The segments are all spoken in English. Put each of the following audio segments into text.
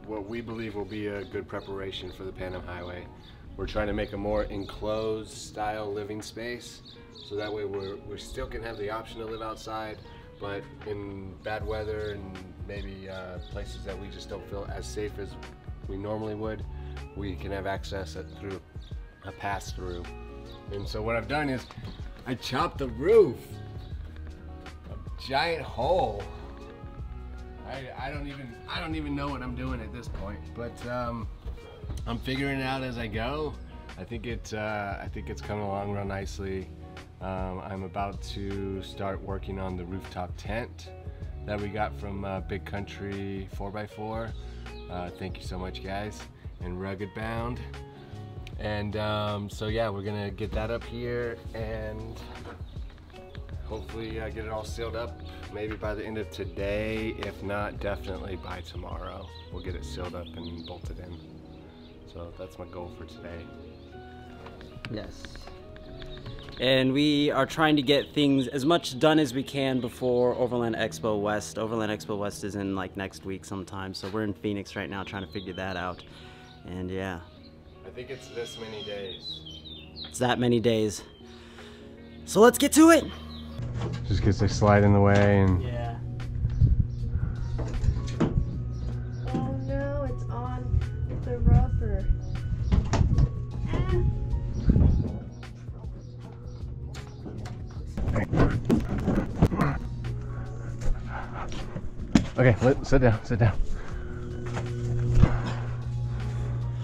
what we believe will be a good preparation for the Pan Am Highway. We're trying to make a more enclosed style living space, so that way we still can have the option to live outside, but in bad weather and maybe places that we just don't feel as safe as we normally would, we can have access through a pass-through. And so what I've done is I chopped the roof, a giant hole. I don't even know what I'm doing at this point, but I'm figuring it out as I go. I think it's coming along real nicely. I'm about to start working on the rooftop tent that we got from Big Country 4x4. Thank you so much, guys, and Rugged Bound. And so yeah, we're gonna get that up here and hopefully get it all sealed up maybe by the end of today. If not, definitely by tomorrow. We'll get it sealed up and bolted in. So that's my goal for today. Yes. And we are trying to get things as much done as we can before Overland Expo West. Overland Expo West is in like next week sometime, so we're in Phoenix right now trying to figure that out. And yeah. I think it's this many days. It's that many days. So let's get to it! Just because they slide in the way and... Yeah. Oh no, it's on the rubber. Okay, sit down, sit down.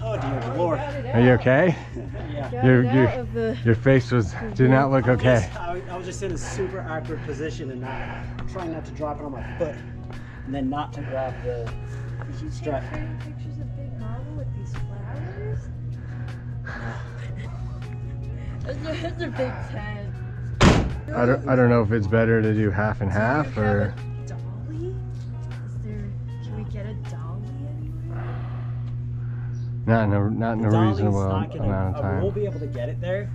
Oh dear Lord. Are you okay? Yeah. Your face did not look okay. I was just in a super awkward position and trying not to drop it on my foot, and then not to grab the strap. Did you take pictures of Big Mama with these flowers? That's a big tent. I don't know if it's better to do half and half or... Dolly? Can we get a dolly anywhere? Not in a reasonable amount of time. We'll be able to get it there.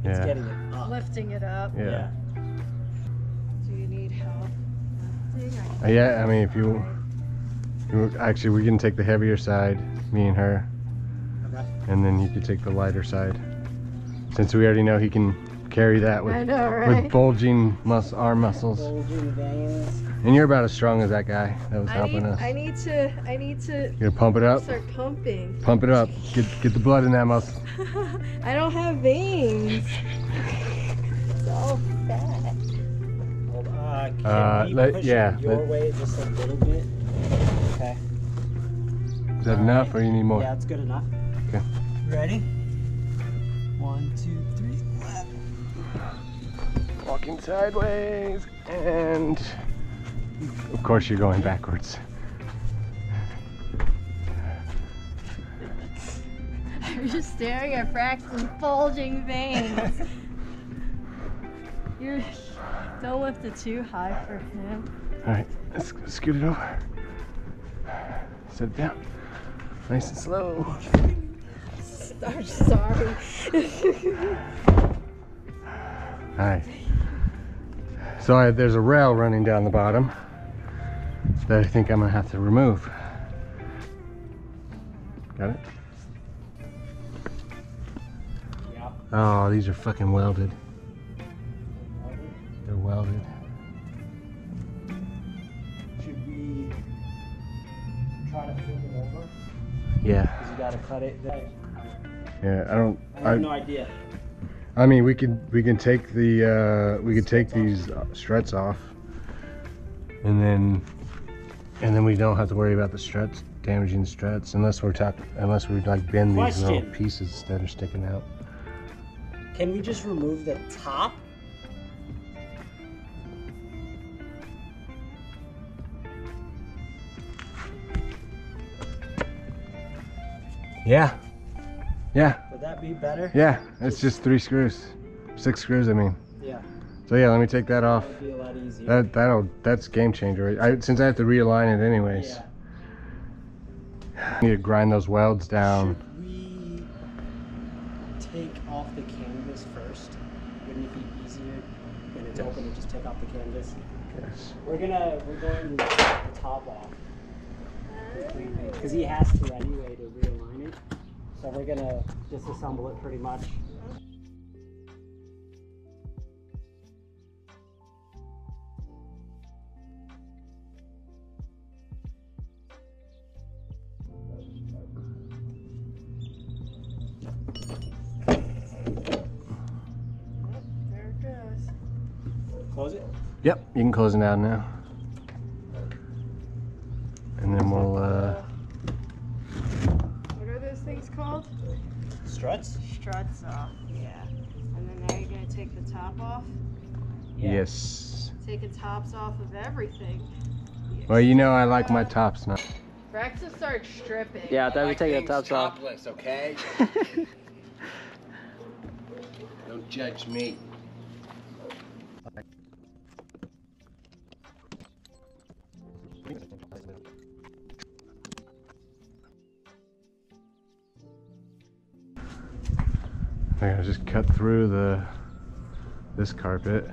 It's getting it up. Lifting it up. Yeah. Do you need help lifting? Yeah, I mean, if you actually, we can take the heavier side, me and her, and then you could take the lighter side. Since we already know he can carry that with, with bulging arm muscles. Bulging veins. And you're about as strong as that guy that was helping us. I need to. You gonna pump it up? Start pumping. Pump it up. Get the blood in that muscle. I don't have veins. It's all fat. Can we push it your way just a little bit? Okay. Is that enough or you need more? Yeah, it's good enough. Okay. Ready? 1, 2, 3. Walking sideways, and of course you're going backwards. I'm just staring at Braxton's bulging veins. Don't lift it too high for him. All right, let's scoot it over. Set it down, nice and slow. I'm sorry. All right. So there's a rail running down the bottom that I think I'm gonna have to remove. Got it? Yeah. Oh, these are fucking welded. They're welded. Should we try to flip it over? Yeah. Because you gotta cut it. Yeah, I have no idea. I mean, we can take these struts off, and then we don't have to worry about the struts damaging the struts unless we like bend these little pieces that are sticking out. Can we just remove the top? Yeah. Yeah. Would that be better? Yeah, it's just 3 screws. 6 screws, I mean. Yeah. So yeah, let me take that off. That would be a lot easier. That's game changer. Since I have to realign it anyways. Yeah. I need to grind those welds down. Should we take off the canvas first? Wouldn't it be easier when it's open to just take off the canvas? Yes. We're going to take the top off. because he has to anyway to realign it. So we're gonna disassemble it pretty much. There it goes. Close it? Yep, you can close it out now. And then we'll, What are those things called? Struts? Struts off, yeah. And then now you're gonna take the top off. Yeah. yes. Taking tops off of everything. Yes. Well, you know I like my tops now. Rex will start stripping. Yeah, I thought we were taking the tops off. Topless, okay? Don't judge me. I gotta just cut through this carpet.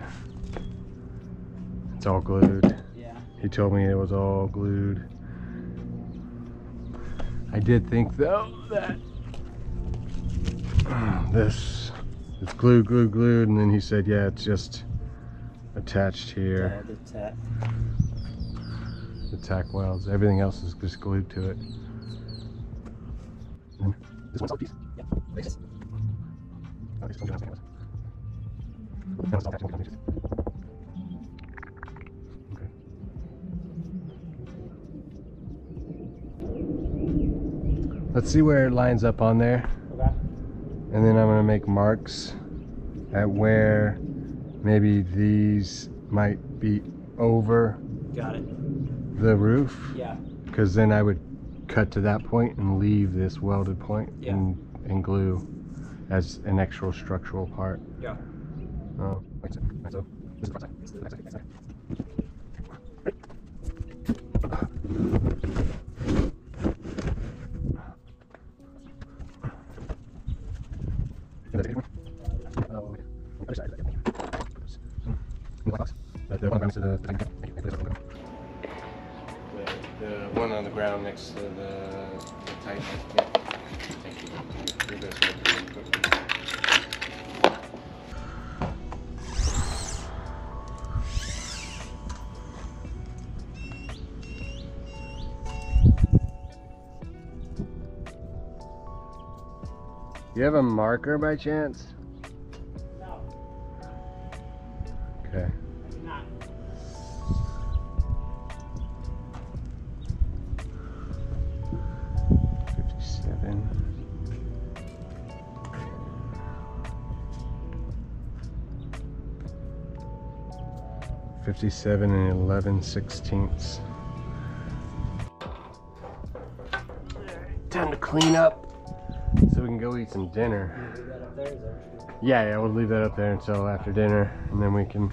It's all glued. Yeah. He told me it was all glued. I did think though that this is glued, and then he said, yeah, it's just attached here. Yeah, The tack welds. Everything else is just glued to it. And this one's all piece. Yeah. Okay, so I'm gonna now it's all attached. Okay. Let's see where it lines up on there. Okay. And then I'm gonna make marks at where maybe these might be over Got it. the roof. Yeah. Because then I would cut to that point and leave this welded point Yeah. and glue as an actual structural part. Yeah. Oh, like so. Right, so this is the front side. This is the back side. Back side. Is that a different one? Oh, okay. Other side. Thank you. In the white box. The one on the ground next to the thank you. The one on the ground next to the tight. Yeah. Thank you. You're best with it. You have a marker by chance? No, Okay. I do not. $57 and 11/16. Time to clean up so we can go eat some dinner. Leave that up there, is there? Yeah, we'll leave that up there until after dinner, and then we can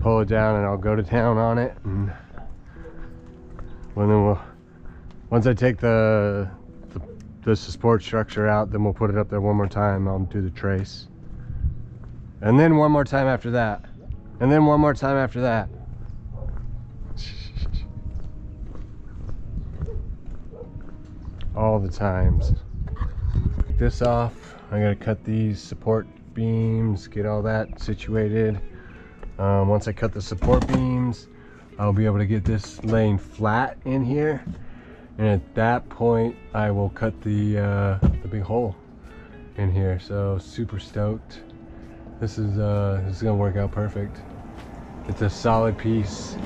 pull it down and I'll go to town on it. And well, then once I take the support structure out, then we'll put it up there one more time. I'll do the trace. And then one more time after that. And then one more time after that. All the times. Take this off. I gotta cut these support beams, get all that situated. Once I cut the support beams, I'll be able to get this laying flat in here. And at that point, I will cut the big hole in here. So super stoked. This is gonna work out perfect. It's a solid piece.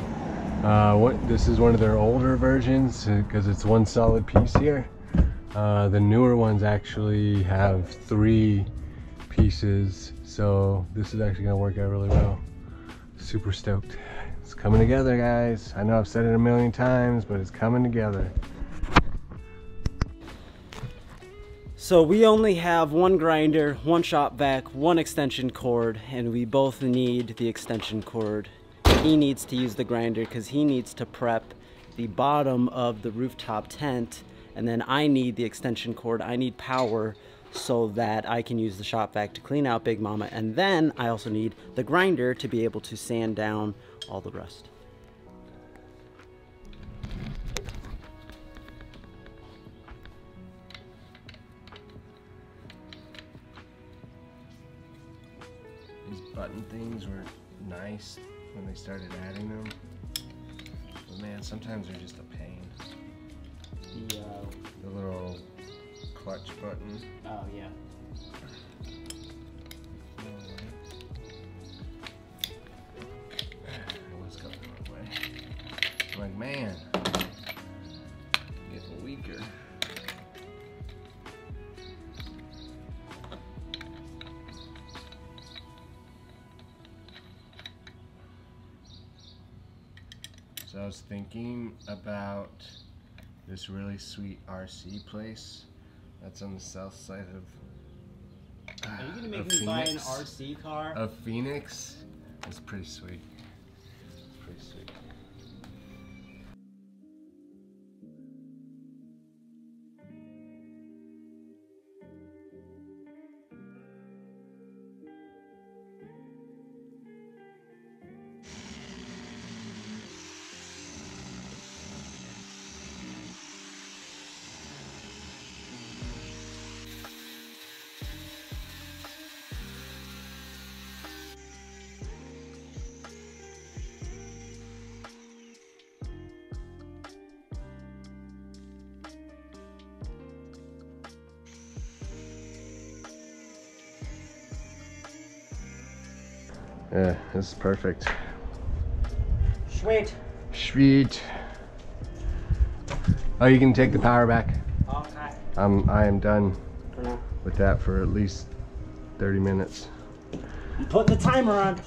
This is one of their older versions because it's one solid piece here. The newer ones actually have 3 pieces, so this is actually gonna work out really well. Super stoked. It's coming together, guys. I know I've said it a million times, but it's coming together. So we only have one grinder, one shop vac, one extension cord, and we both need the extension cord. He needs to use the grinder because he needs to prep the bottom of the rooftop tent, and then I need the extension cord. I need power so that I can use the shop vac to clean out Big Mama, and then I also need the grinder to be able to sand down all the rust. button things were nice when they started adding them. But man, sometimes they're just a pain. The little clutch button. Oh yeah. It was going the wrong way. I'm like, man, getting weaker. So I was thinking about this really sweet RC place that's on the south side of Are you gonna make me buy an RC car? Of Phoenix. It's pretty sweet. Pretty sweet. Yeah, this is perfect. Sweet. Sweet. Oh, you can take the power back. Okay. I am done with that for at least 30 minutes. I'm putting the timer on.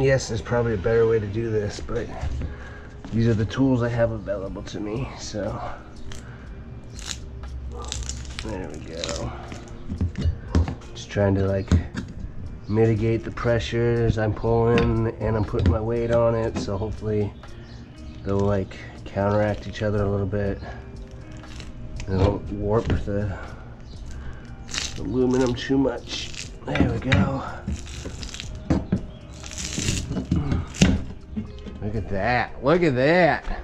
Yes, there's probably a better way to do this, but these are the tools I have available to me, so there we go. Just trying to like mitigate the pressure as I'm pulling, and I'm putting my weight on it, so hopefully they'll like counteract each other a little bit. They don't warp the aluminum too much. There we go. Look at that. Look at that.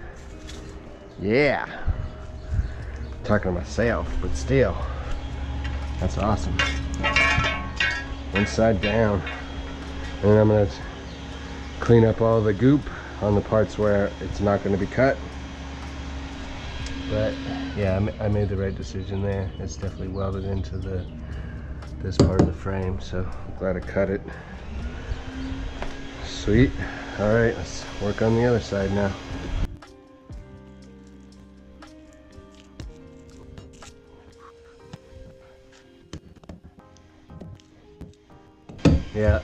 Yeah. I'm talking to myself, but still. That's awesome. One side down. And then I'm going to clean up all the goop on the parts where it's not going to be cut. But yeah, I made the right decision there. It's definitely welded into this part of the frame, so I'm glad I cut it. Sweet. All right, let's work on the other side now. Yeah.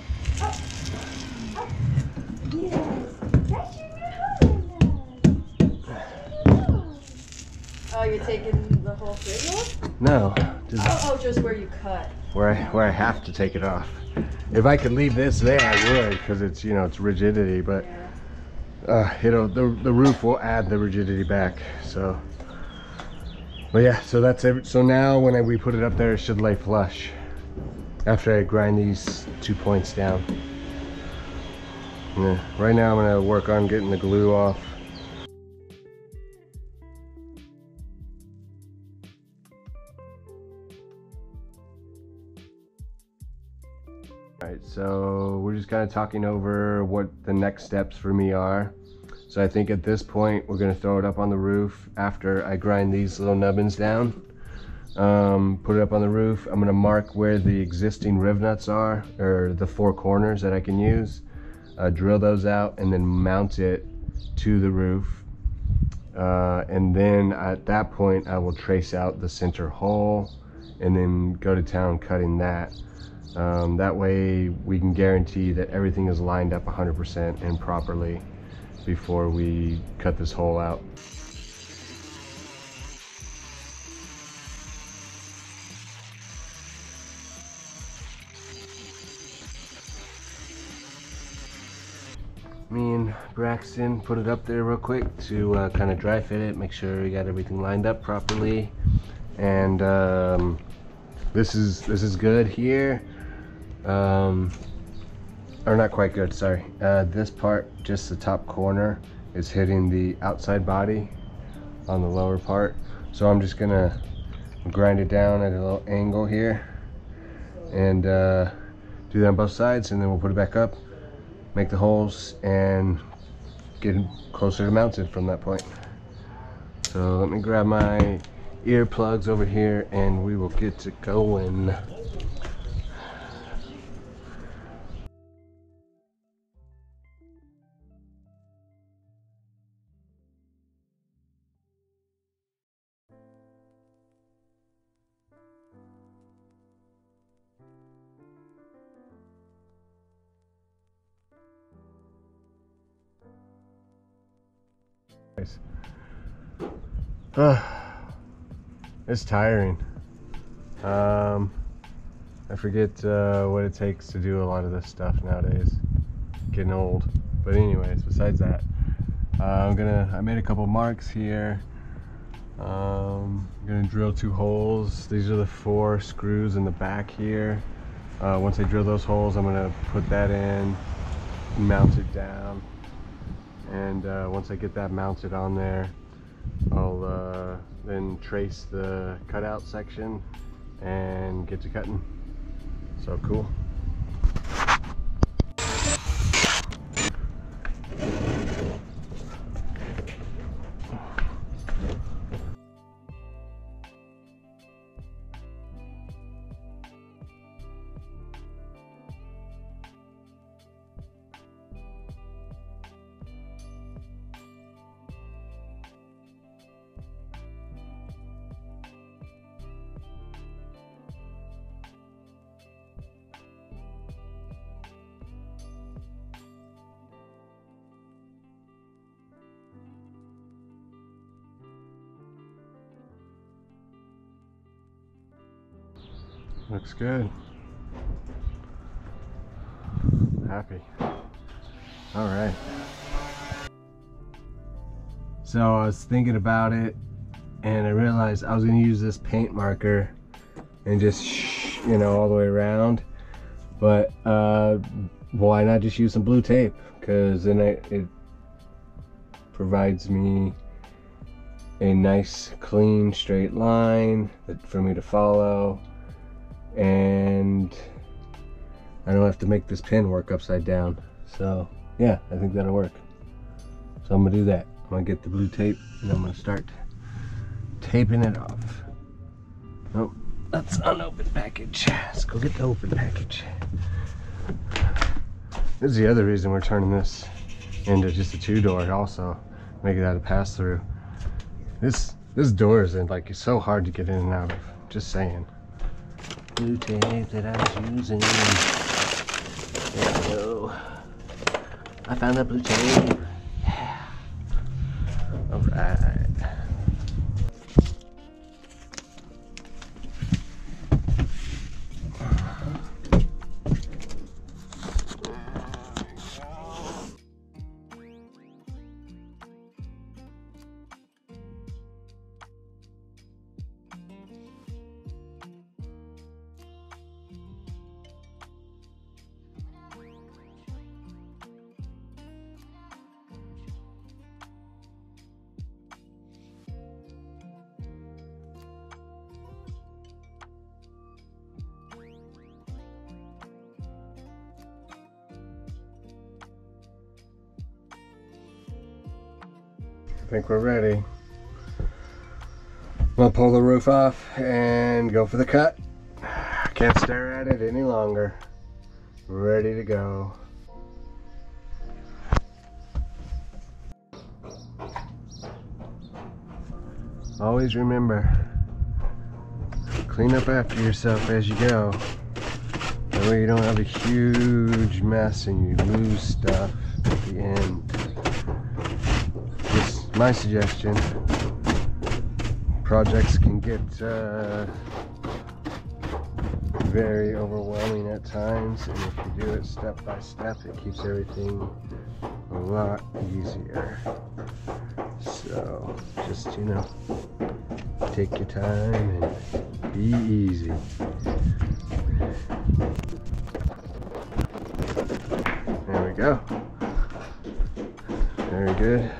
Oh, you're taking the whole thing off? No. Just where you cut. Where I have to take it off. If I could leave this there, I would, because it's, you know, it's rigidity, but the roof will add the rigidity back. So, but yeah, so that's it. So now when we put it up there, it should lay flush after I grind these 2 points down. Yeah, right now I'm gonna work on getting the glue off. Alright, so we're just kind of talking over what the next steps for me are. So I think at this point we're going to throw it up on the roof after I grind these little nubbins down. Put it up on the roof. I'm going to mark where the existing riv nuts are, or the 4 corners that I can use. Drill those out and then mount it to the roof. And then at that point I will trace out the center hole and then go to town cutting that. That way we can guarantee that everything is lined up 100% and properly before we cut this hole out. Me and Braxton put it up there real quick to kind of dry fit it, make sure we got everything lined up properly, and this is good here. Or not quite good, sorry. This part, just the top corner, is hitting the outside body on the lower part. So I'm just gonna grind it down at a little angle here and do that on both sides, and then we'll put it back up, make the holes, and get closer to mounted from that point. So let me grab my earplugs over here and we will get to going. It's tiring. I forget what it takes to do a lot of this stuff nowadays. Getting old. But anyways, besides that, I made a couple marks here. I'm gonna drill 2 holes. These are the 4 screws in the back here. Once I drill those holes, I'm gonna put that in, mount it down, and once I get that mounted on there, I'll then trace the cutout section and get to cutting. So cool. Looks good. Happy. All right. So I was thinking about it and I realized I was going to use this paint marker and just, you know, all the way around. But why not just use some blue tape? Because then it provides me a nice, clean, straight line for me to follow. And I don't have to make this pin work upside down. So yeah, I think that'll work. So I'm gonna do that. I'm gonna get the blue tape and I'm gonna start taping it off. Oh, that's unopened package. Let's go get the open package. This is the other reason we're turning this into just a 2-door also. Make it out of pass through. This door is like, it's so hard to get in and out of. Just saying. Blue tape that I was using. There we go. I found that blue tape. Yeah. All right. I think we're ready. I'm gonna pull the roof off and go for the cut. Can't stare at it any longer. Ready to go. Always remember, clean up after yourself as you go. That way you don't have a huge mess and you lose stuff at the end. Just my suggestion. Projects can get very overwhelming at times, and if you do it step by step, it keeps everything a lot easier. So just, you know, take your time and be easy. There we go. Very good.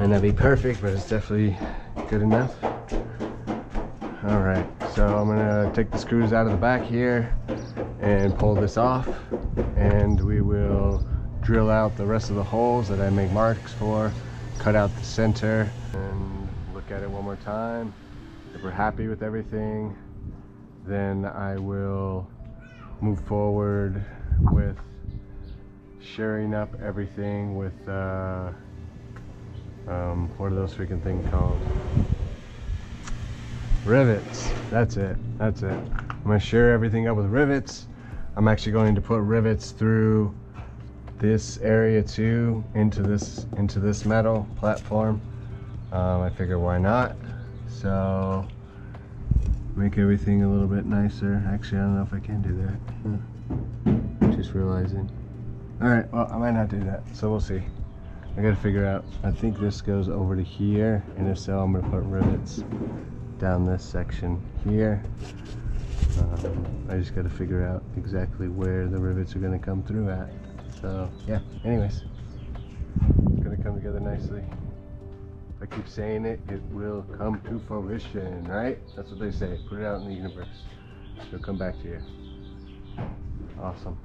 Might not be perfect, but it's definitely good enough. All right, so I'm gonna take the screws out of the back here and pull this off, and we will drill out the rest of the holes that I make marks for, cut out the center, and look at it one more time. If we're happy with everything, then I will move forward with shoring up everything with what are those freaking things called? Rivets. That's it. That's it. I'm gonna shore everything up with rivets. I'm actually going to put rivets through this area too, into this metal platform. I figure why not? So make everything a little bit nicer. Actually, I don't know if I can do that. Just realizing. All right, well, I might not do that, so we'll see. I gotta figure out, I think this goes over to here, and if so, I'm gonna put rivets down this section here. I just gotta figure out exactly where the rivets are gonna come through at. So yeah, anyways, it's gonna come together nicely. If I keep saying it, it will come to fruition, right? That's what they say. Put it out in the universe. It'll come back to you. Awesome.